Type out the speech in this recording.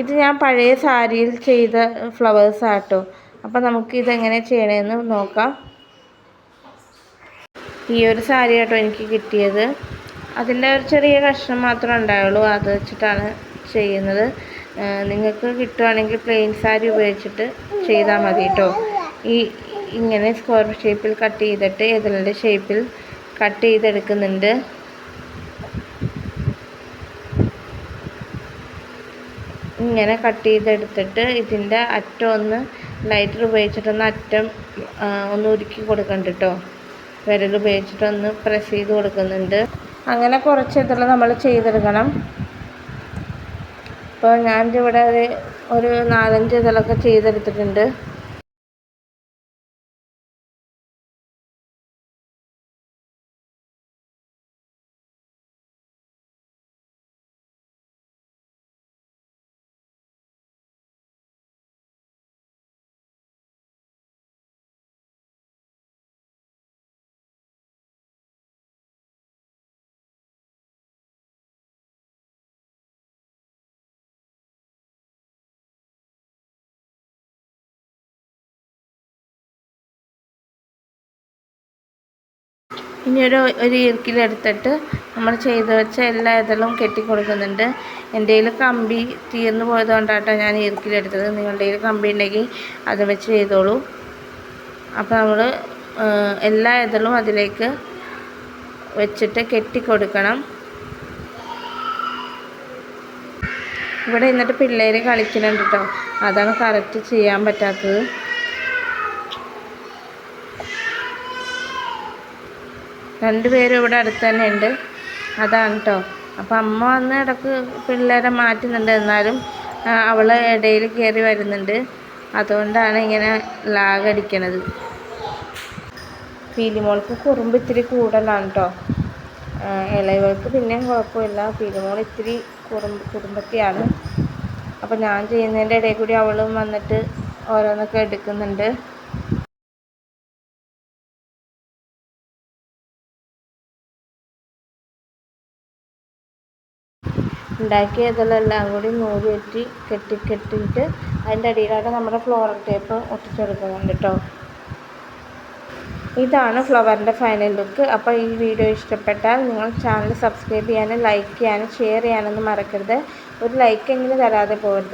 ഇത് ഞാൻ പഴയ സാരിയിൽ ചെയ്ത ഫ്ലവേഴ്സ് ആട്ടോ. അപ്പോൾ നമുക്ക് ഇതെങ്ങനെ ചെയ്യണമെന്ന് നോക്കാം. ഈ ഒരു സാരി ആട്ടോ എനിക്ക് കിട്ടിയത്. അതിൻ്റെ ഒരു ചെറിയ കഷ്ണം മാത്രമേ ഉണ്ടായുള്ളൂ. അത് വെച്ചിട്ടാണ് ചെയ്യുന്നത്. നിങ്ങൾക്ക് കിട്ടുവാണെങ്കിൽ പ്ലെയിൻ സാരി ഉപയോഗിച്ചിട്ട് ചെയ്താൽ മതി കേട്ടോ. ഇങ്ങനെ സ്ക്വയർ ഷേപ്പിൽ കട്ട് ചെയ്തിട്ട് ഇതിൻ്റെ ഷേപ്പിൽ കട്ട് ചെയ്തെടുക്കുന്നുണ്ട്. ഇങ്ങനെ കട്ട് ചെയ്തെടുത്തിട്ട് ഇതിൻ്റെ അറ്റം ഒന്ന് ലൈറ്റർ ഉപയോഗിച്ചിട്ടൊന്ന് അറ്റം ഒന്ന് ഉരുക്കി കൊടുക്കുന്നുണ്ട് കേട്ടോ. വിരൽ ഉപയോഗിച്ചിട്ടൊന്ന് പ്രസ് ചെയ്ത് കൊടുക്കുന്നുണ്ട്. അങ്ങനെ കുറച്ച് ഇതെല്ലാം നമ്മൾ ചെയ്തെടുക്കണം. അപ്പോൾ ഞാനിവിടെ ഒരു 4-5 ഇതിലൊക്കെ ചെയ്തെടുത്തിട്ടുണ്ട്. ഇനി ഒരു ഈർക്കിലെടുത്തിട്ട് നമ്മൾ ചെയ്ത് വെച്ച എല്ലാ ഇതെല്ലാം കെട്ടിക്കൊടുക്കുന്നുണ്ട്. എൻ്റെ കയ്യിൽ കമ്പി തീർന്നു പോയത് കൊണ്ടാട്ടോ ഞാൻ ഈർക്കിലെടുത്തത്. നിങ്ങളുടെ കയ്യിൽ കമ്പി ഉണ്ടെങ്കിൽ അത് വെച്ച് ചെയ്തോളൂ. അപ്പോൾ നമ്മൾ എല്ലാ ഇതെല്ലാം അതിലേക്ക് വെച്ചിട്ട് കെട്ടിക്കൊടുക്കണം. ഇവിടെ എന്നിട്ട് പിള്ളേർ കളിക്കുന്നുണ്ട് കേട്ടോ. അതാണ് കറക്റ്റ് ചെയ്യാൻ പറ്റാത്തത്. രണ്ടുപേരും ഇവിടെ അടുത്ത് തന്നെ ഉണ്ട്. അതാണ് കേട്ടോ. അപ്പം അമ്മ വന്ന് ഇടയ്ക്ക് പിള്ളേരെ മാറ്റുന്നുണ്ട്. എന്നാലും അവൾ ഇടയിൽ കയറി വരുന്നുണ്ട്. അതുകൊണ്ടാണ് ഇങ്ങനെ ലാഗടിക്കണത്. പീലിമോൾക്ക് കുറുമ്പ് ഇത്തിരി കൂടുതലാണ് കേട്ടോ. ഇളയവൾക്ക് പിന്നെയും കുഴപ്പമില്ല. പീലിമോൾ ഇത്തിരി കുറുമ്പത്തിയാണ്. അപ്പം ഞാൻ ചെയ്യുന്നതിൻ്റെ ഇടയിൽ കൂടി അവളും വന്നിട്ട് ഓരോന്നൊക്കെ എടുക്കുന്നുണ്ട്. ഉണ്ടാക്കിയതിലെല്ലാം കൂടി നൂല് കെട്ടിയിട്ട് അതിൻ്റെ അടിയിലായിട്ട് നമ്മുടെ ഫ്ലോറൽ ടേപ്പ് ഒട്ടിച്ചെടുക്കുന്നുണ്ട് കേട്ടോ. ഇതാണ് ഫ്ലവറിൻ്റെ ഫൈനൽ ലുക്ക്. അപ്പോൾ ഈ വീഡിയോ ഇഷ്ടപ്പെട്ടാൽ നിങ്ങൾ ചാനൽ സബ്സ്ക്രൈബ് ചെയ്യാനും ലൈക്ക് ചെയ്യാനും ഷെയർ ചെയ്യാനൊന്നും മറക്കരുത്. ഒരു ലൈക്കെങ്കിലും തരാതെ പോകരുത്.